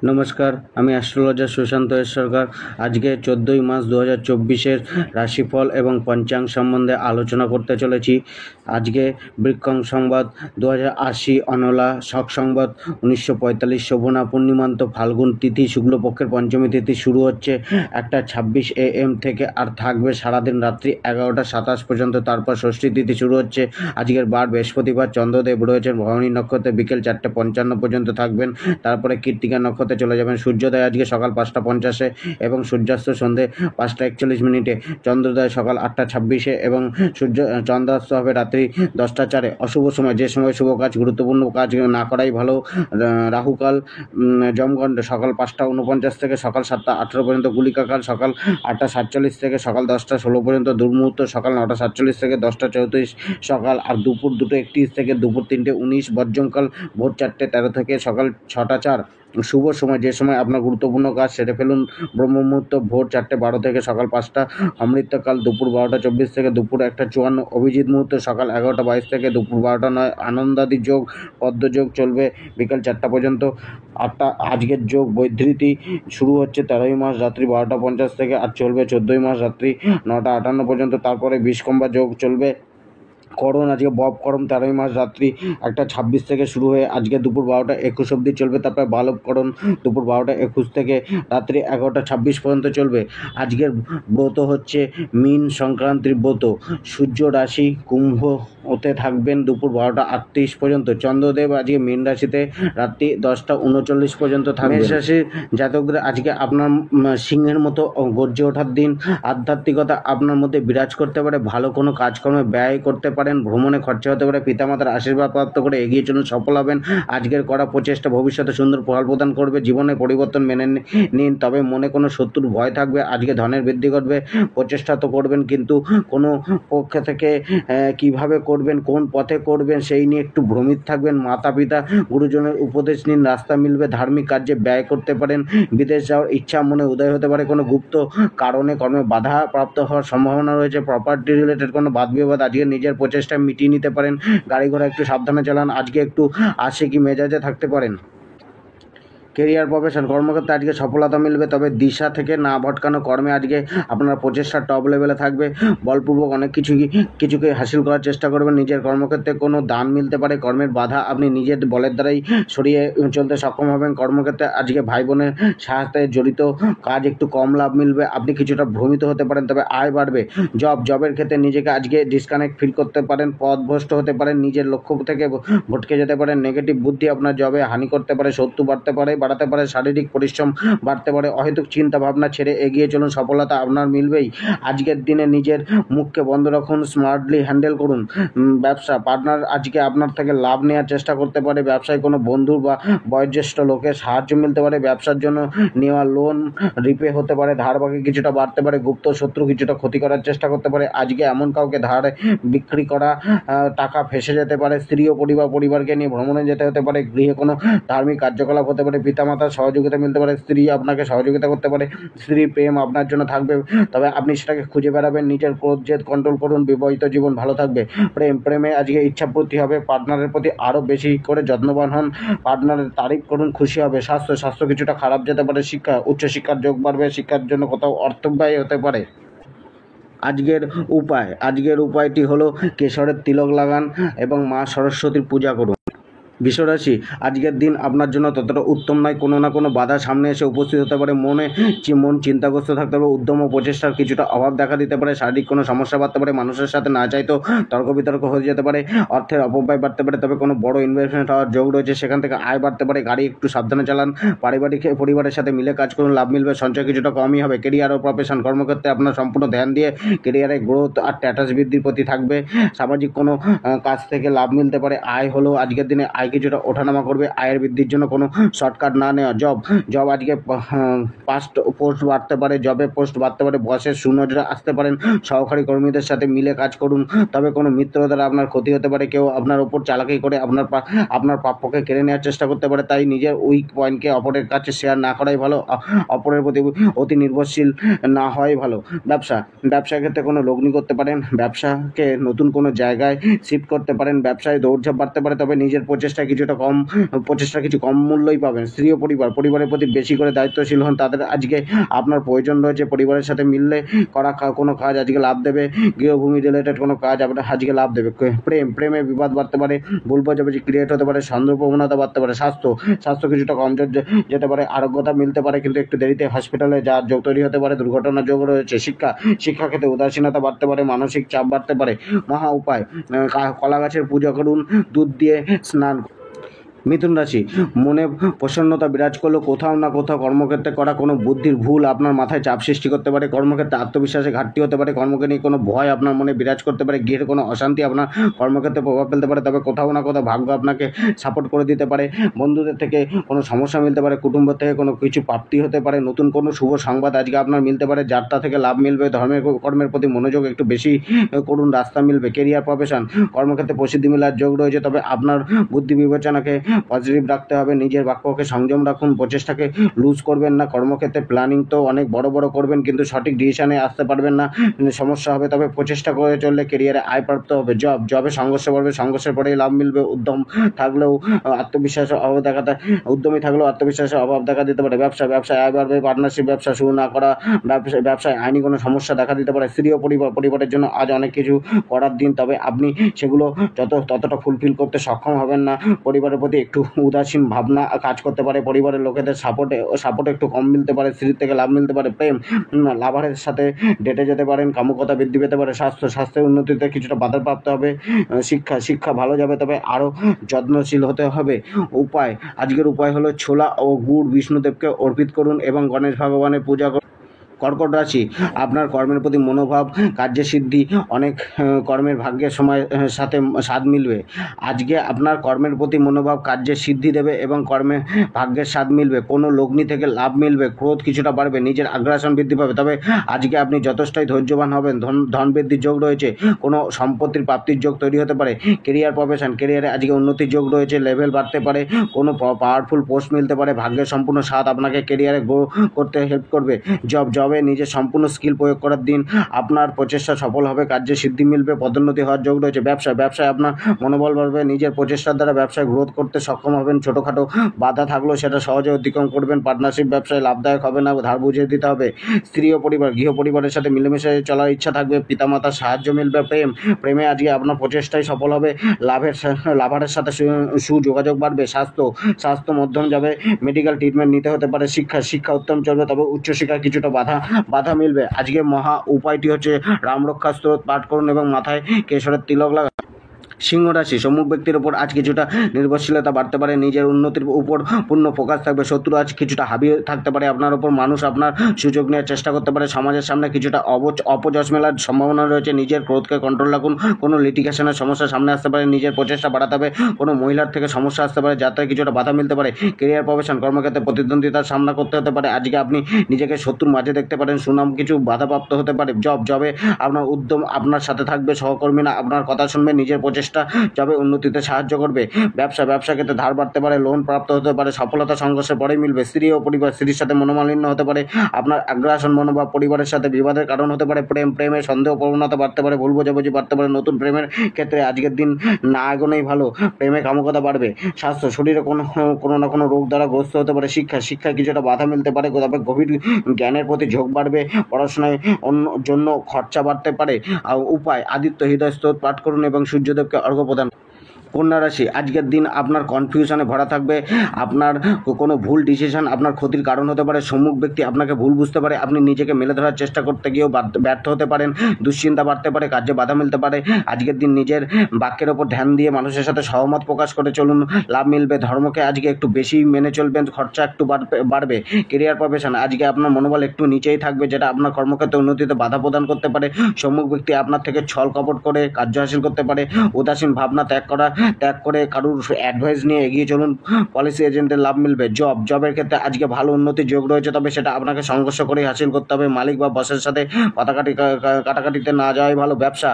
নমস্কার, আমি astrologer Sushant S সরকার। আজকে 14ই মার্চ 2024-এর রাশিফল এবং পঞ্চাঙ্গ সম্বন্ধে আলোচনা করতে চলেছি। আজকে বৃক্কং সংবাদ 2080, অনলা শক সংবাদ 1945, শোভনা পূর্ণিমান্ত ফাল্গুন তিথি শুক্লপক্ষের পঞ্চমী তিথি শুরু হচ্ছে 1:26 AM থেকে আর থাকবে সারাদিন রাত্রি 11:27 পর্যন্ত। তারপর ষষ্ঠী তিথি শুরু হচ্ছে। আজকের বার বৃহস্পতিবার। চন্দ্রদেব রয়েছেন ভরণী নক্ষত্রে, বিকেল 4:55 পর্যন্ত থাকবেন। তারপরে কৃত্তিকা নক্ষত্রে চলে যাবেন। সূর্যোদয় আজকে সকাল 5:50 এবং সূর্যাস্ত সন্ধে 5:41। চন্দ্রোদয় সকাল 8:26 এবং চন্দ্রাস্ত হবে রাত্রি 10:04। অশুভ সময়, যে সময় শুভ কাজ গুরুত্বপূর্ণ কাজ না করাই ভালো। রাহুকাল যমগণ্ড সকাল 5:49 থেকে সকাল 7:18 পর্যন্ত। গুলিকাকাল সকাল 8:47 থেকে সকাল 10:16 পর্যন্ত। দুর্মুহূর্ত সকাল 9:47 থেকে 10:34 সকাল, আর দুপুর 2:31 থেকে দুপুর 3:19। বর্জমকাল ভোর 4:13 থেকে সকাল 6:04। শুভ সময়, যে সময় আপনার গুরুত্বপূর্ণ কাজ সেরে ফেলুন। ব্রহ্ম মুহূর্ত ভোর 4:12 থেকে সকাল 5টা। অমৃতকাল দুপুর 12:24 থেকে দুপুর 1:54। অভিজিৎ মুহূর্ত সকাল 11:22 থেকে দুপুর 12:09। আনন্দাদি যোগ পদ্মযোগ চলবে বিকেল 4টা পর্যন্ত। আজকের যোগ বৈধৃতি শুরু হচ্ছে 13ই মার্চ রাত্রি 12:50 থেকে আর চলবে 14ই মার্চ রাত্রি 9:58 পর্যন্ত। তারপরে বিষকম্বা যোগ চলবে। করণ আজকে বব করণ 13ই মার্চ রাত্রি 1:26 থেকে শুরু হয়ে আজকে দুপুর 12:21 অবধি চলবে। তারপরে বালব করণ দুপুর 12:21 থেকে রাত্রি 11:26 পর্যন্ত চলবে। আজকের ব্রত হচ্ছে মীন সংক্রান্তির ব্রত। সূর্য রাশি কুম্ভ ওতে থাকবেন দুপুর 12:38 পর্যন্ত। চন্দ্রদেব আজকে মীন রাশিতে রাত্রি 10:39 পর্যন্ত থাকবে। মেষ রাশির জাতকদের আজকে আপনার সিংহের মতো গর্জে ওঠার দিন। আধ্যাত্মিকতা আপনার মধ্যে বিরাজ করতে পারে। ভালো কোনো কাজকর্মে ব্যয় করতে পারেন। ভ্রমণে খরচা হতে পারে। পিতামাতার আশীর্বাদ প্রাপ্ত করে এগিয়ে চলুন, সফল হবেন। আজকের করা প্রচেষ্টা ভবিষ্যতে সুন্দর ফল প্রদান করবে। জীবনের পরিবর্তন মেনে নিন, তবে মনে কোনো শত্রুর ভয় থাকবে। আজকে ধনের বৃদ্ধি ঘটবে। প্রচেষ্টা তো করবেন, কিন্তু কোনো পক্ষ থেকে কিভাবে করবেন, কোন পথে করবেন সেই নিয়ে একটু ভ্রমিত থাকবেন। মাতা পিতা গুরুজনের উপদেশ নিন, রাস্তা মিলবে। ধার্মিক কার্যে ব্যয় করতে পারেন। বিদেশ যাওয়ার ইচ্ছা মনে উদয় হতে পারে। কোনো গুপ্ত কারণে কর্মে বাধা প্রাপ্ত হওয়ার সম্ভাবনা রয়েছে। প্রপার্টি রিলেটেড কোনো বাদ বিবাদ আজকে নিজের প্রচেষ্টায় মিটিয়ে নিতে পারেন। গাড়ি ঘোড়া একটু সাবধানে চালান। আজকে একটু আশিকি মেজাজে থাকতে পারেন। কেরিয়ার প্রফেশন কর্মক্ষেত্রে আজকে সফলতা মিলবে, তবে দিশা থেকে না ভটকানো কর্মে আজকে আপনার প্রচেষ্টা টপ লেভেলে থাকবে। বলপূর্বক অনেক কিছুকে হাসিল করার চেষ্টা করবেন। নিজের কর্মক্ষেত্রে কোনো দান মিলতে পারে। কর্মের বাধা আপনি নিজের বলের দ্বারাই সরিয়ে চলতে সক্ষম হবেন। কর্মক্ষেত্রে আজকে ভাই বোনের সাথে জড়িত কাজ একটু কম লাভ মিলবে। আপনি কিছুটা ভ্রমিত হতে পারেন, তবে আয় বাড়বে। জবের ক্ষেত্রে নিজেকে আজকে ডিসকানেক্ট ফিল করতে পারেন। পথভ্রষ্ট হতে পারেন। নিজের লক্ষ্য থেকে ভটকে যেতে পারেন। নেগেটিভ বুদ্ধি আপনার জবে হানি করতে পারে। শত্রু বাড়তে পারে। শারীরিক পরিশ্রম বাড়তে পারে। অহেতুক চিন্তা ভাবনা ছেড়ে এগিয়ে চলুন, সফলতা আপনার মিলবেই। আজকের দিনে নিজের মুখকে বন্ধ রাখুন, স্মার্টলি হ্যান্ডেল করুন। ব্যবসা পার্টনার আজকে আপনার থেকে লাভ নেওয়ার চেষ্টা করতে পারে। ব্যবসায় কোনো বন্ধু বা বয়োজ্যেষ্ঠ লোকের সাহায্য মিলতে পারে। ব্যবসার জন্য নেওয়া লোন রিপে হতে পারে। ধার বাকি কিছুটা বাড়তে পারে। গুপ্ত শত্রু কিছুটা ক্ষতি করার চেষ্টা করতে পারে। আজকে এমন কাউকে ধারে বিক্রি করা টাকা ফেসে যেতে পারে। স্ত্রী ও পরিবারকে নিয়ে ভ্রমণে যেতে হতে পারে। গৃহে কোনো ধার্মিক কার্যকলাপ হতে পারে। পিতামাতার সহযোগিতা মিলতে পারে। স্ত্রী আপনাকে সহযোগিতা করতে পারে। স্ত্রীর প্রেম আপনার জন্য থাকবে, তবে আপনি সেটাকে খুঁজে বেড়াবেন। নিজের ক্রোধ জেদ কন্ট্রোল করুন। বিবাহিত জীবন ভালো থাকবে। প্রেমে আজকে ইচ্ছাপূর্তি হবে। পার্টনারের প্রতি আরও বেশি করে যত্নবান হন। পার্টনারের তারিফ করুন, খুশি হবে। স্বাস্থ্য কিছুটা খারাপ যেতে পারে। উচ্চশিক্ষার যোগ বাড়বে। শিক্ষার জন্য কোথাও অর্থ ব্যয় হতে পারে। আজকের উপায়টি হলো কেশরের তিলক লাগান এবং মা সরস্বতীর পূজা করুন। বৃষরাশি আজকের দিন আপনার জন্য ততটা উত্তম নয়। কোনো না কোনো বাধা সামনে এসে উপস্থিত হতে পারে। মন চিন্তাগ্রস্ত থাকতে পারে। উদ্যম ও প্রচেষ্টার কিছুটা অভাব দেখা দিতে পারে। শারীরিক কোনো সমস্যা বাড়তে পারে। মানুষের সাথে না চাইতেও তর্ক বিতর্ক হয়ে যেতে পারে। অর্থের অপব্যয় বাড়তে পারে, তবে কোনো বড় ইনভেস্টমেন্ট হওয়ার যোগ রয়েছে, সেখান থেকে আয় বাড়তে পারে। গাড়ি একটু সাবধানে চালান। পরিবারের সাথে মিলে কাজ করুন, লাভ মিলবে। সঞ্চয় কিছুটা কমই হবে। কেরিয়ার ও প্রফেশন কর্মক্ষেত্রে আপনার সম্পূর্ণ ধ্যান দিয়ে কেরিয়ারে গ্রোথ আর স্ট্যাটাস বৃদ্ধির প্রতি থাকবে। সামাজিক কোনো কাজ থেকে লাভ মিলতে পারে। আয় হলো আজকের দিনে আয় কিছুটা ওঠানামা করবে। আয়ের বৃদ্ধির জন্য কোনো শর্টকাট না নেওয়া। জব আজকে পোস্ট বাড়তে পারে। জবে পোস্ট বাড়তে পারে। বসের সুনজরে আসতে পারেন। সহকারী কর্মীদের সাথে মিলে কাজ করুন, তবে কোনো মিত্র দ্বারা আপনার ক্ষতি হতে পারে। কেউ আপনার উপর চালাকি করে আপনার প্রাপ্যকে কেড়ে নেওয়ার চেষ্টা করতে পারে। তাই নিজের উইক পয়েন্টকে অপরের কাছে শেয়ার না করাই ভালো। অপরের প্রতি অতি নির্ভরশীল না হওয়াই ভালো। ব্যবসার ক্ষেত্রে কোনো লগ্নি করতে পারেন। ব্যবসাকে নতুন কোনো জায়গায় শিফট করতে পারেন। ব্যবসায় দৌড়ঝাঁপ বাড়তে পারে, তবে নিজের প্রচেষ্টা প্রচেষ্টা কিছু কম মূল্যই পাবেন। স্ত্রী ও পরিবারের প্রতি বেশি করে দায়িত্বশীল হন, তাদের আজকে আপনার প্রয়োজন রয়েছে। পরিবারের সাথে মিললে করা কোনো কাজ আজকে লাভ দেবে। গৃহভূমি রিলেটেড কোনো কাজ আপনার আজকে লাভ দেবে। প্রেমে বিবাদ বাড়তে পারে, ভুল বোঝাবুঝি ক্রিয়েট হতে পারে, সন্দেহ প্রবণতা বাড়তে পারে। স্বাস্থ্য কিছুটা কমজোর যেতে পারে, আরোগ্যতা মিলতে পারে কিন্তু একটু দেরিতে হসপিটালে যাওয়ার যোগ তৈরি হতে পারে, দুর্ঘটনার যোগ রয়েছে। শিক্ষা ক্ষেত্রে উদাসীনতা বাড়তে পারে, মানসিক চাপ বাড়তে পারে। মহা উপায়, কলা গাছের পূজা করুন, দুধ দিয়ে স্নান। মিথুন রাশি, মনে প্রসন্নতা বিরাজ করলেও কোথাও না কোথাও কর্মক্ষেত্রে করা কোনো বুদ্ধির ভুল আপনার মাথায় চাপ সৃষ্টি করতে পারে। কর্মক্ষেত্রে আত্মবিশ্বাসে ঘাটতি হতে পারে, কর্মকে নিয়ে কোনো ভয় আপনার মনে বিরাজ করতে পারে, গৃহের কোনো অশান্তি আপনার কর্মক্ষেত্রে প্রভাব ফেলতে পারে। তবে কোথাও না কোথাও ভাগ্য আপনাকে সাপোর্ট করে দিতে পারে। বন্ধুদের থেকে কোনো সমস্যা মিলতে পারে, কুটুম্ব থেকে কোনো কিছু প্রাপ্তি হতে পারে, নতুন কোনো শুভ সংবাদ আজকে আপনার মিলতে পারে, যাত্রা থেকে লাভ মিলবে। কর্মের প্রতি মনোযোগ একটু বেশি করুন, রাস্তা মিলবে। কেরিয়ার প্রফেশন, কর্মক্ষেত্রে প্রসিদ্ধি মেলার যোগ রয়েছে, তবে আপনার বুদ্ধি বিবেচনাকে পজিটিভ রাখতে হবে। নিজের বাক্যকে সংযম রাখুন, প্রচেষ্টাকে লুজ করবেন না। কর্মক্ষেত্রে প্ল্যানিং তো অনেক বড় করবেন, কিন্তু সঠিক ডিসিশনে আসতে পারবেন না, সমস্যা হবে। তবে প্রচেষ্টা করে চললে কেরিয়ারে আয় প্রাপ্ত হবে। জবে সংঘর্ষ বাড়বে, সংঘর্ষের পরেই লাভ মিলবে। উদ্যমী থাকলেও আত্মবিশ্বাসের অভাব দেখা দিতে পারে। ব্যবসায় আয় বাড়বে, পার্টনারশিপ ব্যবসা শুরু না করা, ব্যবসায় আইনি কোনো সমস্যা দেখা দিতে পারে। স্ত্রী ও পরিবারের জন্য আজ অনেক কিছু করার দিন, তবে আপনি সেগুলো ততটা ফুলফিল করতে সক্ষম হবেন না। পরিবারের প্রতি একটু উদাসীন ভাবনা কাজ করতে পারে, পরিবারের লোকেদের সাপোর্ট একটু কম মিলতে পারে। স্ত্রীর থেকে লাভ মিলতে পারে। প্রেম, লাভারের সাথে ডেটে যেতে পারেন, কামুকতা বৃদ্ধি পেতে পারে। স্বাস্থ্যের উন্নতিতে কিছুটা বাধাপ্রাপ্ত হবে। শিক্ষা ভালো যাবে, তবে আরও যত্নশীল হতে হবে। আজকের উপায় হলো ছোলা ও গুড় বিষ্ণুদেবকে অর্পিত করুন এবং গণেশ ভগবানের পূজা করুন। কর্কট রাশি, আপনার কর্মের প্রতি মনোভাব, কার্যের সিদ্ধি, অনেক কর্মের ভাগ্যের সময় সাথে স্বাদ মিলবে। আজকে আপনার কর্মের প্রতি মনোভাব কার্যের সিদ্ধি দেবে এবং কর্মে ভাগ্যের স্বাদ মিলবে। কোনো লগ্নি থেকে লাভ মিলবে, ক্রোধ কিছুটা বাড়বে, নিজের আগ্রাসন বৃদ্ধি পাবে। তবে আজকে আপনি যথেষ্টই ধৈর্যবান হবেন। ধন বৃদ্ধির যোগ রয়েছে, কোনো সম্পত্তির প্রাপ্তির যোগ তৈরি হতে পারে। কেরিয়ার প্রফেশন, কেরিয়ারে আজকে উন্নতির যোগ রয়েছে, লেভেল বাড়তে পারে, কোনো পাওয়ারফুল পোস্ট মিলতে পারে। ভাগ্যের সম্পূর্ণ স্বাদ আপনাকে কেরিয়ারে গ্রো করতে হেল্প করবে। জবে নিজের সম্পূর্ণ স্কিল প্রয়োগ করার দিন, আপনার প্রচেষ্টা সফল হবে, কার্যে সিদ্ধি মিলবে, পদোন্নতি হওয়ার যোগ রয়েছে। ব্যবসায় আপনার মনোবল বাড়বে, নিজের প্রচেষ্টার দ্বারা ব্যবসায় গ্রোথ করতে সক্ষম হবেন। ছোটোখাটো বাধা থাকলেও সেটা সহজে অতিক্রম করবেন। পার্টনারশিপ ব্যবসায় লাভদায়ক হবে না, ধার বুঝিয়ে দিতে হবে। স্ত্রী ও গৃহ পরিবারের সাথে মিলেমিশে চলার ইচ্ছা থাকবে, পিতামাতার সাহায্য মিলবে। প্রেমে আজকে আপনার প্রচেষ্টাই সফল হবে, লাভারের সাথে সুযোগাযোগ বাড়বে। স্বাস্থ্য মধ্যম যাবে, মেডিকেল ট্রিটমেন্ট নিতে হতে পারে। শিক্ষা উত্তম চলবে, তবে উচ্চশিক্ষা কিছুটা বাধা মিলবে। আজকে মহা উপায়টি হচ্ছে রামরক্ষা স্তোত্র পাঠ করুন এবং মাথায় কেশরের তিলক লাগান। সিংহ রাশি, সম্মুখ ব্যক্তির উপর আজ কিছুটা নির্ভরশীলতা বাড়তে পারে, নিজের উন্নতির উপর পূর্ণ ফোকাস থাকবে। শত্রু আজ কিছুটা হাবি থাকতে পারে আপনার উপর, মানুষ আপনার সুযোগ নেওয়ার চেষ্টা করতে পারে। সমাজের সামনে কিছুটা অপযশ মেলার সম্ভাবনা রয়েছে, নিজের ক্রোধকে কন্ট্রোল রাখুন। কোনো লিটিগেশনের সমস্যা সামনে আসতে পারে, নিজের প্রচেষ্টা বাড়াতে হবে। কোনো মহিলার থেকে সমস্যা আসতে পারে, যাত্রায় কিছুটা বাধা মিলতে পারে। কেরিয়ার প্রফেশন, কর্মক্ষেত্রে প্রতিদ্বন্দ্বিতার সামনা করতে হতে পারে। আজকে আপনি নিজেকে শত্রুর মাঝে দেখতে পারেন, সুনাম কিছু বাধাপ্রাপ্ত হতে পারে। জবে আপনার উদ্যম আপনার সাথে থাকবে, সহকর্মীরা আপনার কথা শুনবে, নিজের প্রচেষ্টা যাবে উন্নতিতে সাহায্য করবে। ব্যবসা ক্ষেত্রে ধার বাড়তে পারে, লোন প্রাপ্ত হতে পারে, সফলতা সংঘর্ষের পরেই মিলবে। স্ত্রীর সাথে মনোমালিন্য হতে পারে, আপনার আগ্রাসন মনোভাব পরিবারের সাথে বিবাদের কারণ হতে পারে। প্রেমে সন্দেহ প্রবণতা বাড়তে পারে, ভুল বোঝাবুঝি বাড়তে পারে। নতুন প্রেমের ক্ষেত্রে আজকের দিন না এগোনোই ভালো, প্রেমে কামুকতা বাড়বে। স্বাস্থ্য, শরীরে কোনো না কোনো রোগ দ্বারা গ্রস্ত হতে পারে। শিক্ষায় কিছুটা বাধা মিলতে পারে, তবে গভীর জ্ঞানের প্রতি ঝোঁক বাড়বে। পড়াশোনায় জন্য খরচা বাড়তে পারে। আর উপায়, আদিত্য হৃদয় স্তোত্র পাঠ করুন এবং সূর্যদেবকে অর্ঘ্য প্রদান। কন্যা রাশি, আজকের দিন আপনার কনফিউশনে ভরা থাকবে, আপনার কোনো ভুল ডিসিশন আপনার ক্ষতির কারণ হতে পারে। সম্মুখ ব্যক্তি আপনাকে ভুল বুঝতে পারে, আপনি নিজেকে মেলে ধরার চেষ্টা করতে গিয়েও ব্যর্থ হতে পারেন। দুশ্চিন্তা বাড়তে পারে, কার্যে বাধা মিলতে পারে। আজকের দিন নিজের বাক্যের ওপর ধ্যান দিয়ে মানুষের সাথে সহমত প্রকাশ করে চলুন, লাভ মিলবে। ধর্মকে আজকে একটু বেশি মেনে চলবেন, খরচা একটু বাড়বে। কেরিয়ার প্রফেশন, আজকে আপনার মনোবল একটু নিচেই থাকবে, যেটা আপনার কর্মক্ষেত্রে উন্নতিতে বাধা প্রদান করতে পারে। সম্মুখ ব্যক্তি আপনার থেকে ছল কপট করে কার্য হাসিল করতে পারে। উদাসীন ভাবনা ত্যাগ করে কারুর অ্যাডভাইস নিয়ে এগিয়ে চলুন, পলিসি এজেন্টের লাভ মিলবে। জবের ক্ষেত্রে আজকে ভালো উন্নতির যোগ রয়েছে, তবে সেটা আপনাকে সংঘর্ষ করেই হাসিল করতে হবে। মালিক বা বসের সাথে কাটাকাটিতে না যাওয়াই ভালো। ব্যবসা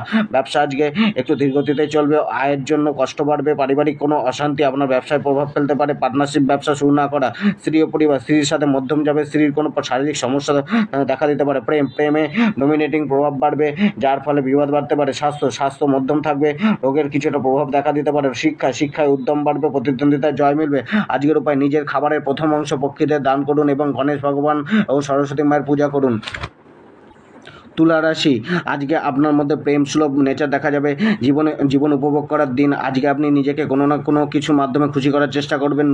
আজকে একটু ধীরগতিতে চলবে, আয়ের জন্য কষ্ট বাড়বে। পারিবারিক কোনো অশান্তি আপনার ব্যবসায় প্রভাব ফেলতে পারে। পার্টনারশিপ ব্যবসা শুরু না করা। স্ত্রী ও পরিবার, স্ত্রীর সাথে মধ্যম যাবে, স্ত্রীর কোনো শারীরিক সমস্যা দেখা দিতে পারে। প্রেমে ডমিনেটিং প্রভাব বাড়বে, যার ফলে বিবাদ বাড়তে পারে। স্বাস্থ্য মধ্যম থাকবে, রোগের কিছুটা প্রভাব দেখা দিতে পারে। পারে। শিক্ষায় উদ্যম বাড়বে, প্রতিদ্বন্দ্বিতায় জয় মিলবে। আজকের উপায়, নিজের খাবারের প্রথম অংশ পক্ষীদের দান করুন এবং গণেশ ভগবান ও সরস্বতী মায়ের পূজা করুন। তুলা রাশি, আজকে আপনার মধ্যে প্রেম সুলভ নেচার দেখা যাবে। জীবন উপভোগ করার দিন। আজকে আপনি নিজেকে কোনো না কোনো কিছু মাধ্যমে খুশি করার চেষ্টা করবেন।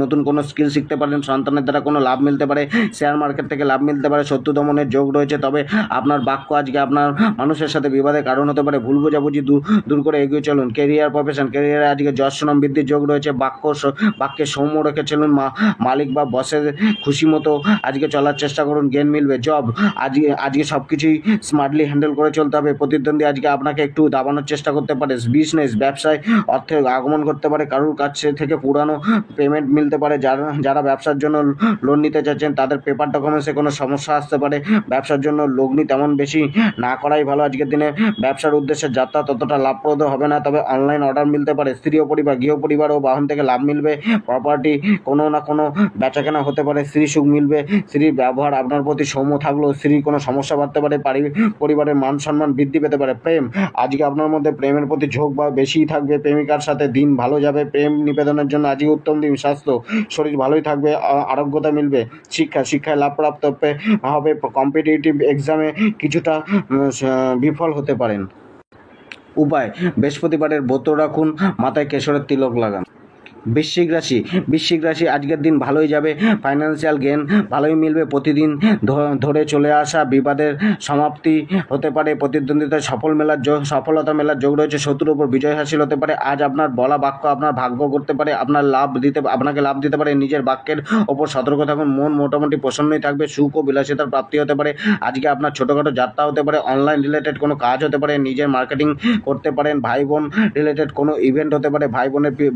নতুন কোনো স্কিল শিখতে পারেন। সন্তানের দ্বারা কোনো লাভ মিলতে পারে। শেয়ার মার্কেট থেকে লাভ মিলতে পারে। শত্রু দমনের যোগ রয়েছে। তবে আপনার বাক্য আজকে আপনার মানুষের সাথে বিবাদের কারণ হতে পারে। ভুল বোঝাবুঝি দূর করে এগিয়ে চলুন। ক্যারিয়ারে আজকে যশ সুনাম বৃদ্ধির যোগ রয়েছে। বাক্যে সৌম্য রেখে চলুন। মালিক বা বসের খুশি মতো আজকে চলার চেষ্টা করুন। জ্ঞান মিলবে। জব, আজকে সব কিছুই স্মার্টলি হ্যান্ডেল করে চলতে হবে। প্রতিদ্বন্দ্বী আজকে আপনাকে একটু দাবানোর চেষ্টা করতে পারে। ব্যবসায় অর্থের আগমন করতে পারে। কারোর কাছে থেকে পুরানো পেমেন্ট মিলতে পারে। যারা ব্যবসার জন্য লোন নিতে চাচ্ছেন তাদের পেপার ডকুমেন্টসে কোনো সমস্যা আসতে পারে। ব্যবসার জন্য লগ্নি তেমন বেশি না করাই ভালো। আজকের দিনে ব্যবসার উদ্দেশ্যে যাত্রা ততটা লাভপ্রদ হবে না, তবে অনলাইন অর্ডার মিলতে পারে। স্ত্রী ও পরিবার, গৃহপরিবার ও বাহন থেকে লাভ মিলবে। প্রপার্টি কোনো না কোনো বেচাকেনা হতে পারে। স্ত্রী সুখ মিলবে। স্ত্রীর ব্যবহার আপনার প্রতি সৌম্য থাকলেও স্ত্রীর কোনো সমস্যা বাড়তে পারে। পরিবারের মান সম্মান বৃদ্ধি পেতে পারে। প্রেম, আজকে আপনার মধ্যে প্রেমের প্রতি ঝোঁক বা বেশিই থাকবে। প্রেমিকার সাথে দিন ভালো যাবে। প্রেম নিবেদনের জন্য আজকে উত্তম দিন। স্বাস্থ্য, শরীর ভালোই থাকবে। আরোগ্যতা মিলবে। শিক্ষায় লাভ প্রাপ্ত হবে। কম্পিটিটিভ এক্সামে কিছুটা বিফল হতে পারেন। উপায়, বৃহস্পতিবারের ব্রত রাখুন, মাথায় কেশরের তিলক লাগান। বৃশ্চিক রাশি, আজকের দিন ভালোই যাবে। ফাইন্যান্সিয়াল গেইন ভালোই মিলবে। প্রতিদিন ধরে চলে আসা বিবাদের সমাপ্তি হতে পারে। প্রতিদ্বন্দ্বিতায় সফলতা মেলার যোগ রয়েছে। শত্রুর উপর বিজয় হাসিল হতে পারে। আজ আপনার বলা বাক্য আপনার ভাগ্য করতে পারে। আপনাকে লাভ দিতে পারে। নিজের বাক্যের ওপর সতর্ক থাকুন। মন মোটামুটি প্রসন্নই থাকবে। সুখ ও বিলাসিতার প্রাপ্তি হতে পারে। আজকে আপনার ছোটোখাটো যাত্রা হতে পারে। অনলাইন রিলেটেড কোনো কাজ হতে পারে। নিজের মার্কেটিং করতে পারেন। ভাই বোন রিলেটেড কোনো ইভেন্ট হতে পারে।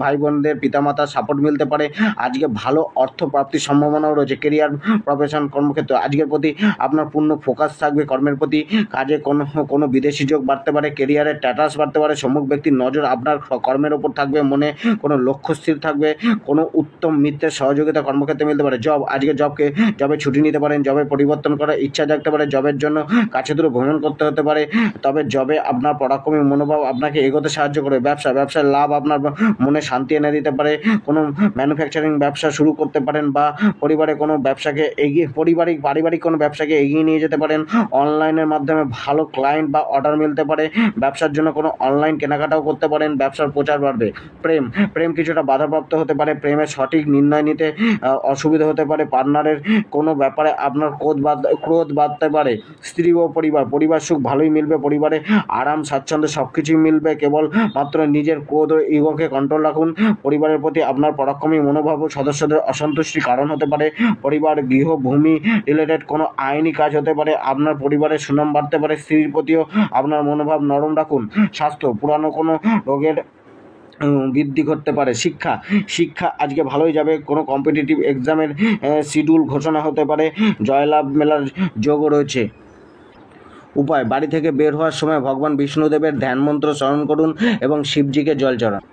ভাই বোনদের পিতামাতার সাপোর্ট মিলতে পারে। আজকে ভালো অর্থ প্রাপ্তির সম্ভাবনাও রয়েছে। কেরিয়ার, প্রফেশন, কর্মক্ষেত্র, আজকের প্রতি আপনার পূর্ণ ফোকাস থাকবে। কর্মের প্রতি কাজে কোনো বিদেশি যোগ বাড়তে পারে। কেরিয়ারের স্ট্যাটাস বাড়তে পারে। সম্মুখ ব্যক্তির নজর আপনার কর্মের ওপর থাকবে। মনে কোনো লক্ষ্য স্থির থাকবে। কোনো উত্তম মিত্রের সহযোগিতা কর্মক্ষেত্রে মিলতে পারে। আজকে জবে ছুটি নিতে পারেন। জবে পরিবর্তন করার ইচ্ছা জাগতে পারে। জবের জন্য কাছে দূরে ভ্রমণ করতে হতে পারে। তবে জবে আপনার পরাক্রমী মনোভাব আপনাকে এগোতে সাহায্য করে। ব্যবসায় লাভ আপনার মনে শান্তি এনে দিতে পারে। কোনো ম্যানুফ্যাকচারিং ব্যবসা শুরু করতে পারেন বা পারিবারিক কোনো ব্যবসাকে এগিয়ে নিয়ে যেতে পারেন। অনলাইনের মাধ্যমে ভালো ক্লায়েন্ট বা অর্ডার মিলতে পারে। ব্যবসার জন্য কোনো অনলাইন কেনাকাটাও করতে পারেন। ব্যবসার প্রচার বাড়বে। প্রেম কিছুটা বাধাপ্রাপ্ত হতে পারে। প্রেমের সঠিক নির্ণয় নিতে অসুবিধা হতে পারে। পার্টনারের কোনো ব্যাপারে আপনার ক্রোধ বাড়তে পারে। স্ত্রী ও পরিবার সুখ ভালোই মিলবে। পরিবারে আরাম, স্বাচ্ছন্দ্য সব কিছুই মিলবে। কেবল মাত্র নিজের ক্রোধ ও ইগোকে কন্ট্রোল রাখুন। পরিবারের প্রতি আপনার পরাক্রমী মনোভাব ও সদস্যদের অসন্তুষ্টির কারণ হতে পারে। পরিবার, গৃহ, ভূমি রিলেটেড কোনো আইনি কাজ হতে পারে। আপনার পরিবারের সুনাম বাড়তে পারে। স্ত্রীর প্রতিও আপনার মনোভাব নরম রাখুন। স্বাস্থ্য, পুরানো কোনো রোগের বৃদ্ধি করতে পারে। শিক্ষা আজকে ভালোই যাবে। কোনো কম্পিটিটিভ এক্সামের শিডিউল ঘোষণা হতে পারে। জয়লাভ মেলার যোগও রয়েছে। উপায়, বাড়ি থেকে বের হওয়ার সময় ভগবান বিষ্ণুদেবের ধ্যান মন্ত্র স্মরণ করুন এবং শিবজিকে জল চড়ান।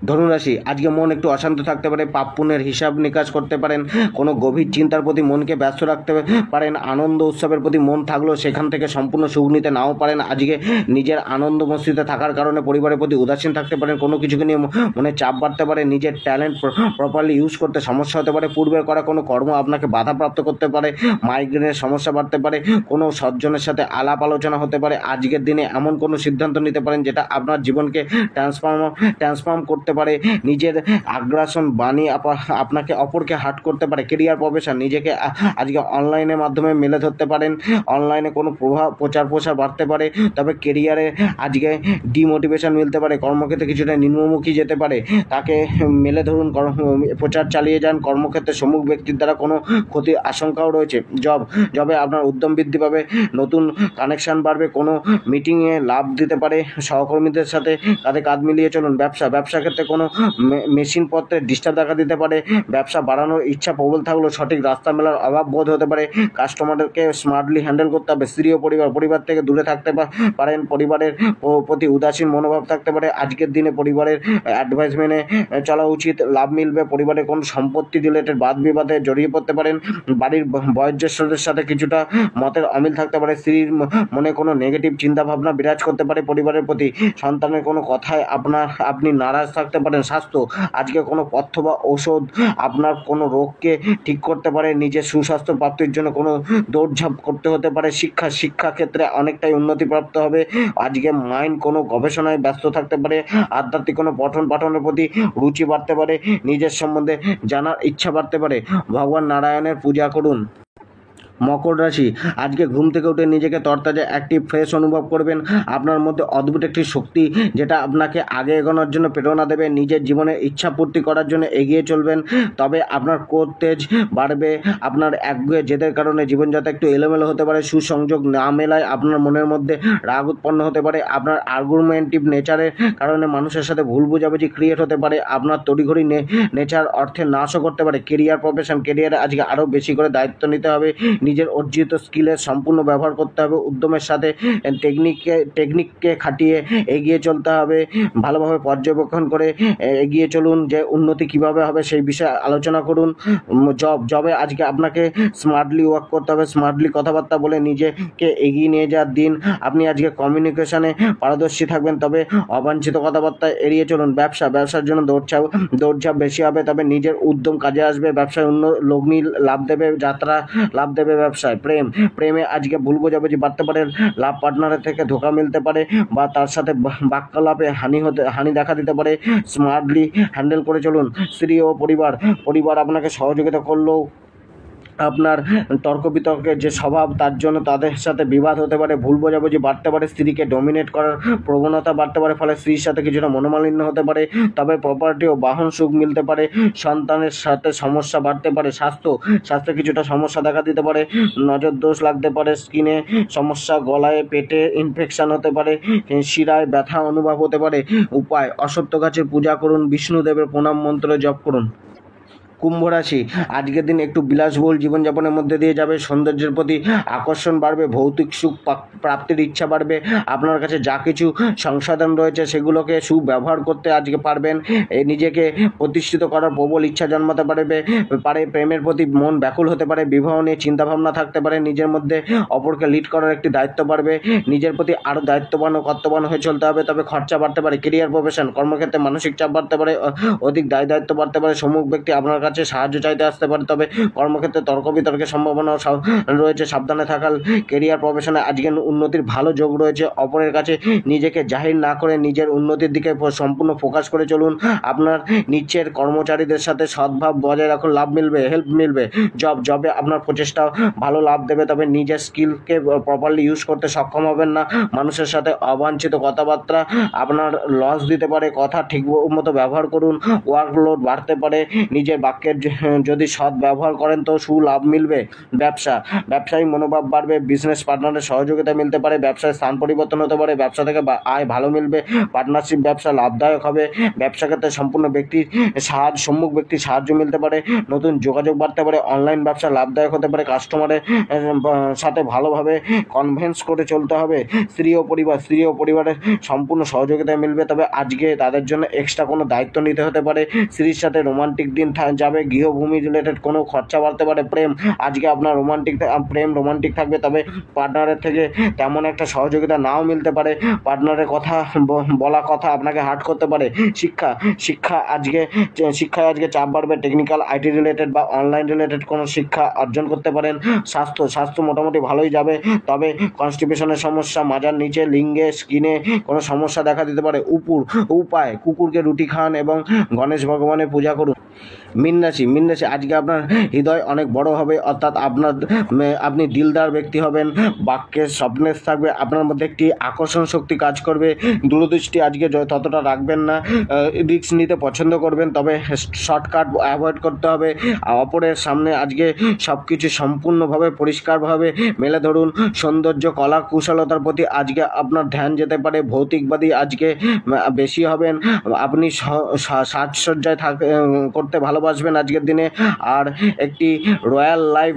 ধনুরাশি, আজকে মন একটু অশান্ত থাকতে পারে। পাপ পুণ্যের হিসাব নিকাশ করতে পারেন। কোনো গভীর চিন্তার প্রতি মনকে ব্যস্ত রাখতে পারেন। আনন্দ উৎসবের প্রতি মন থাকলেও সেখান থেকে সম্পূর্ণ সুখ নিতে নাও পারেন। আজকে নিজের আনন্দ মস্তিতে থাকার কারণে পরিবারের প্রতি উদাসীন থাকতে পারেন। কোনো কিছুকে নিয়ে মনে চাপ বাড়তে পারে। নিজের ট্যালেন্ট প্রপারলি ইউজ করতে সমস্যা হতে পারে। পূর্বের করা কোনো কর্ম আপনাকে বাধাপ্রাপ্ত করতে পারে। মাইগ্রেনের সমস্যা বাড়তে পারে। কোনো সজ্জনের সাথে আলাপ আলোচনা হতে পারে। আজকের দিনে এমন কোনো সিদ্ধান্ত নিতে পারেন যেটা আপনার জীবনকে ট্রান্সফর্ম করতে পারে। নিজের আগ্রাসন বাণী আপনাকে অপরকে হার্ট করতে পারে। কেরিয়ার, প্রফেশন, নিজেকে আজকে অনলাইনের মাধ্যমে মেলে ধরতে পারেন। অনলাইনে কোনো প্রচার বাড়তে পারে। তবে কেরিয়ারে আজকে ডিমোটিভেশন মিলতে পারে। কর্মক্ষেত্রে কিছুটা নিম্নমুখী যেতে পারে। তাকে মেলে ধরুন, প্রচার চালিয়ে যান। কর্মক্ষেত্রে সম্মুখ ব্যক্তির দ্বারা কোনো ক্ষতির আশঙ্কাও রয়েছে। জবে আপনার উদ্যম বৃদ্ধি পাবে। নতুন কানেকশন বাড়বে। কোনো মিটিংয়ে লাভ দিতে পারে। সহকর্মীদের সাথে কাঁধে কাঁধ মিলিয়ে চলুন। ব্যবসা ক্ষেত্রে কর্মক্ষেত্রে কোনো মেশিন পত্রে ডিস্টার্ব দেখা দিতে পারে। ব্যবসা বাড়ানোর ইচ্ছা প্রবল থাকলেও সঠিক রাস্তা মেলার অভাব বোধ হতে পারে। কাস্টমারকে স্মার্টলি হ্যান্ডেল করতে হবে। স্ত্রী ও পরিবার থেকে দূরে থাকতে পারেন। পরিবারের প্রতি উদাসীন মনোভাব থাকতে পারে। আজকের দিনে পরিবারের অ্যাডভাইস মেনে চলা উচিত। লাভ মিলবে। পরিবারের কোনো সম্পত্তি রিলেটেড বাদ বিবাদে জড়িয়ে পড়তে পারেন। বাড়ির বয়োজ্যেষ্ঠদের সাথে কিছুটা মতের অমিল থাকতে পারে। স্ত্রীর মনে কোনো নেগেটিভ চিন্তাভাবনা বিরাজ করতে পারে পরিবারের প্রতি। সন্তানের কোনো কথায় আপনি নারাজ থাকতে পারেন। স্বাস্থ্য, আজকে কোনো পথ্য বা ঔষধ আপনার কোনো রোগকে ঠিক করতে পারে। নিজের সুস্বাস্থ্য প্রাপ্তির জন্য কোনো দৌড়ঝাঁপ করতে হতে পারে। শিক্ষা ক্ষেত্রে অনেকটাই উন্নতি প্রাপ্ত হবে। আজকে মাইন্ড কোনো গবেষণায় ব্যস্ত থাকতে পারে। আধ্যাত্মিক কোনো পাঠনের প্রতি রুচি বাড়তে পারে। নিজের সম্বন্ধে জানার ইচ্ছা বাড়তে পারে। ভগবান নারায়ণের পূজা করুন। মকর রাশি, আজকে ঘুম থেকে উঠে নিজেকে তরতাজা অ্যাক্টিভ ফ্রেশ অনুভব করবেন। আপনার মধ্যে অদ্ভুত একটি শক্তি যেটা আপনাকে আগে এগোনোর জন্য প্রেরণা দেবে। নিজের জীবনের ইচ্ছা পূর্তি করার জন্য এগিয়ে চলবেন। তবে আপনার ক্রোধ তেজ বাড়বে। আপনার একগুঁয়ে জেদের কারণে জীবনযাত্রা একটু এলোমেলো হতে পারে। সুসংযোগ না মেলায় আপনার মনের মধ্যে রাগ উৎপন্ন হতে পারে। আপনার আর্গুমেন্টিভ নেচারের কারণে মানুষের সাথে ভুল বোঝাবুঝি ক্রিয়েট হতে পারে। আপনার তড়িঘড়ি নেচার অর্থের নাশও করতে পারে। ক্যারিয়ারে আজকে আরও বেশি করে দায়িত্ব নিতে হবে। নিজের অর্জিত স্কিলের সম্পূর্ণ ব্যবহার করতে হবে। উদ্যমের সাথে টেকনিককে খাটিয়ে এগিয়ে চলতে হবে। ভালোভাবে পর্যবেক্ষণ করে এগিয়ে চলুন যে উন্নতি কিভাবে হবে সেই বিষয়ে আলোচনা করুন। জবে আজকে আপনাকে স্মার্টলি ওয়ার্ক করতে হবে। স্মার্টলি কথাবার্তা বলে নিজেকে এগিয়ে নিয়ে যাওয়ার দিন। আপনি আজকে কমিউনিকেশনে পারদর্শী থাকবেন। তবে অবাঞ্ছিত কথাবার্তা এড়িয়ে চলুন। ব্যবসার জন্য দৌড়ঝাঁপ বেশি হবে। তবে নিজের উদ্যম কাজে আসবে। ব্যবসায় লগ্নি লাভ দেবে। যাত্রা লাভ দেবে। ব্যবসায় প্রেমে আজকে ভুল বোঝাবুঝি বাড়তে পারে। লাভ পার্টনারের থেকে ধোঁকা মিলতে পারে বা তার সাথে বাক্যালাপে হানি দেখা দিতে পারে। স্মার্টলি হ্যান্ডেল করে চলুন। স্ত্রী ও পরিবার আপনাকে সহযোগিতা করলেও আপনার তর্ক বিতর্কের যে স্বভাব তার জন্য তাদের সাথে বিবাদ হতে পারে। ভুল বোঝাবুঝি বাড়তে পারে। স্ত্রীকে ডমিনেট করার প্রবণতা বাড়তে পারে। ফলে স্ত্রীর সাথে কিছুটা মনোমালিন্য হতে পারে। তবে প্রপার্টি ও বাহন সুখ মিলতে পারে। সন্তানের সাথে সমস্যা বাড়তে পারে। স্বাস্থ্যে কিছুটা সমস্যা দেখা দিতে পারে। নজর দোষ লাগতে পারে। স্কিনে সমস্যা, গলায় পেটে ইনফেকশন হতে পারে। শিরায় ব্যথা অনুভব হতে পারে। উপায়, অশ্বত্থ গাছের পূজা করুন। বিষ্ণুদেবের প্রণাম মন্ত্র জপ করুন। কুম্ভ রাশি, আজকের দিন একটু বিলাসবহুল জীবনযাপনের মধ্যে দিয়ে যাবে। সৌন্দর্যের প্রতি আকর্ষণ বাড়বে। ভৌতিক সুখ প্রাপ্তির ইচ্ছা বাড়বে। আপনার কাছে যা কিছু সংসাধন রয়েছে সেগুলোকে সুব্যবহার করতে আজকে পারবেন। নিজেকে প্রতিষ্ঠিত করার প্রবল ইচ্ছা জন্মাতে পারে। প্রেমের প্রতি মন ব্যাকুল হতে পারে। বিবাহ নিয়ে চিন্তাভাবনা থাকতে পারে। নিজের মধ্যে অপরকে লিড করার একটি দায়িত্ব বাড়বে। নিজের প্রতি আরও দায়িত্ববান ও কর্তব্যবান হয়ে চলতে হবে। তবে খরচা বাড়তে পারে। কর্মক্ষেত্রে মানসিক চাপ বাড়তে পারে। অধিক দায়িত্ব বাড়তে পারে। সম্মুখ ব্যক্তি আপনার কাছে সাহায্য চাইতে আসতে পারে। তবে কর্মক্ষেত্রে তর্ক বিতর্কের সম্ভাবনাও রয়েছে। সাবধানে থাকার কেরিয়ার প্রফেশনে আজকে উন্নতির ভালো যোগ রয়েছে। অপরের কাছে নিজেকে জাহির না করে নিজের উন্নতির দিকে সম্পূর্ণ ফোকাস করে চলুন। আপনার নিচের কর্মচারীদের সাথে সদ্ভাব বজায় রাখুন। হেল্প মিলবে। জবে আপনার প্রচেষ্টা ভালো লাভ দেবে। তবে নিজের স্কিলকে প্রপারলি ইউজ করতে সক্ষম হবেন না। মানুষের সাথে অবাঞ্ছিত কথাবার্তা আপনার লস দিতে পারে। কথা ঠিক মতো ব্যবহার করুন। ওয়ার্কলোড বাড়তে পারে। নিজের বাক্যের যদি সৎ ব্যবহার করেন তো সুলাভ মিলবে। ব্যবসায়িক মনোভাব বাড়বে। বিজনেস পার্টনারের সহযোগিতা মিলতে পারে। ব্যবসায় স্থান পরিবর্তন হতে পারে। ব্যবসা থেকে আয় ভালো মিলবে। পার্টনারশিপ ব্যবসা লাভদায়ক হবে। ব্যবসা ক্ষেত্রে সম্মুখ ব্যক্তির সাহায্য মিলতে পারে। নতুন যোগাযোগ বাড়তে পারে। অনলাইন ব্যবসা লাভদায়ক হতে পারে। কাস্টমারের সাথে ভালোভাবে কনভিন্স করে চলতে হবে। স্ত্রী ও পরিবারের সম্পূর্ণ সহযোগিতা মিলবে। তবে আজকে তাদের জন্য এক্সট্রা কোনো দায়িত্ব নিতে হতে পারে। স্ত্রীর সাথে রোমান্টিক দিন যাবে। গৃহভূমি রিলেটেড কোনো খরচা বাড়তে পারে। আজকে আপনার রোমান্টিক থাকবে। তবে পার্টনারের থেকে তেমন একটা সহযোগিতা নাও মিলতে পারে। পার্টনারের বলা কথা আপনাকে হার্ট করতে পারে। শিক্ষায় আজকে চাপ বাড়বে। টেকনিক্যাল আইটি রিলেটেড বা অনলাইন রিলেটেড কোনো শিক্ষা অর্জন করতে পারেন। স্বাস্থ্য মোটামুটি ভালোই যাবে। তবে কনস্টিপেশনের সমস্যা, মাজার নিচে, লিঙ্গে, স্কিনে কোনো সমস্যা দেখা দিতে পারে। উপায়, কুকুরকে রুটি খান এবং গণেশ ভগবানের পূজা করুন। মীন রাশি আজকে আপনার হৃদয় অনেক বড় হবে, অর্থাৎ আপনি দিলদার ব্যক্তি হবেন, বাক্যের সফটনেস থাকবে, আপনার মধ্যে একটি আকর্ষণ শক্তি কাজ করবে, দূরদৃষ্টি আজকে ততটা রাখবেন না, রিস্ক নিতে পছন্দ করবেন, তবে শর্টকাট অ্যাভয়েড করতে হবে। অপরের সামনে আজকে সব কিছু সম্পূর্ণভাবে পরিষ্কারভাবে মেলে ধরুন। সৌন্দর্য কলা কুশলতার প্রতি আজকে আপনার ধ্যান যেতে পারে, ভৌতিকবাদী আজকে বেশি হবেন, আপনি সাজসজ্জায় করতে ভালোবাসবেন আজকের দিনে, আর একটি রয়্যাল লাইফ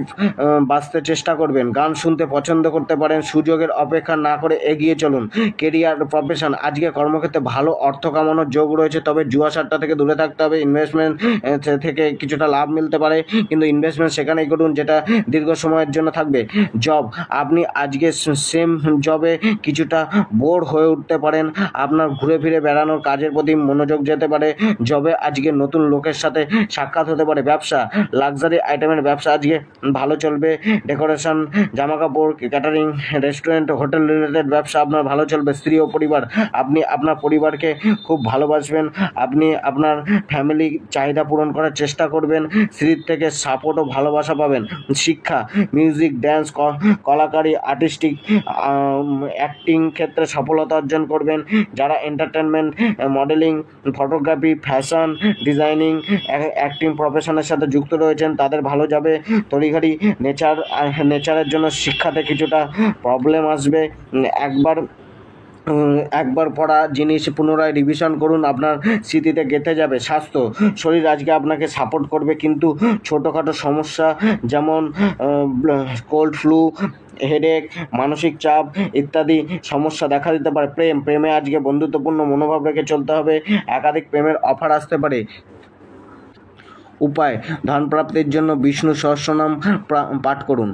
বাঁচতে চেষ্টা করবেন। গান শুনতে পছন্দ করতে পারেন, সুযোগের অপেক্ষা না করে এগিয়ে চলুন। কেরিয়ার প্রফেশন আজকে কর্মক্ষেত্রে ভালো অর্থ কামানোর যোগ রয়েছে, তবে জুয়া সাট্টা থেকে দূরে থাকতে হবে। ইনভেস্টমেন্ট থেকে কিছুটা লাভ মিলতে পারে, কিন্তু ইনভেস্টমেন্ট সেখানেই করুন যেটা দীর্ঘ সময়ের জন্য থাকবে। জব আপনি আজকে সেম জবে কিছুটা বোর হয়ে উঠতে পারেন, আপনার ঘুরে ফিরে বেড়ানোর কাজের প্রতি মনোযোগ যেতে পারে। জবে আজকে নতুন লোকের সাথে সাক্ষাৎ হতে পারে। ব্যবসা লাক্সারি আইটেমের ব্যবসা আজকে ভালো চলবে। ডেকোরেশন, জামা কাপড়, ক্যাটারিং, রেস্টুরেন্ট, হোটেল রিলেটেড ব্যবসা আপনার ভালো চলবে। স্ত্রী ও পরিবার, আপনি আপনার পরিবারকে খুব ভালোবাসবেন, আপনি আপনার ফ্যামিলি চাহিদা পূরণ করার চেষ্টা করবেন, স্ত্রীর থেকে সাপোর্ট ও ভালোবাসা পাবেন। শিক্ষা, মিউজিক, ড্যান্স, কলাকারি, আর্টিস্টিক, অ্যাক্টিং ক্ষেত্রে সফলতা অর্জন করবেন। যারা entertainment, modelling, photography, fashion designing, acting প্রফেশনের সাথে যুক্ত রয়েছেন তাদের ভালো যাবে। তড়িঘড়ি নেচারের জন্য শিক্ষাতে কিছুটা প্রবলেম আসবে। একবার পড়া জিনিস পুনরায় রিভিশন করুন, আপনার স্মৃতিতে গেঁথে যাবে। স্বাস্থ্য, শরীর আজকে আপনাকে সাপোর্ট করবে, কিন্তু ছোটোখাটো সমস্যা যেমন কোল্ড ফ্লু, হেডেক, মানসিক চাপ ইত্যাদি সমস্যা দেখা দিতে পারে। প্রেমে আজকে বন্ধুত্বপূর্ণ মনোভাব রেখে চলতে হবে, একাধিক প্রেমের অফার আসতে পারে। উপায়, ধন প্রাপ্তির জন্য বিষ্ণু সহস্রনাম পাঠ করুন।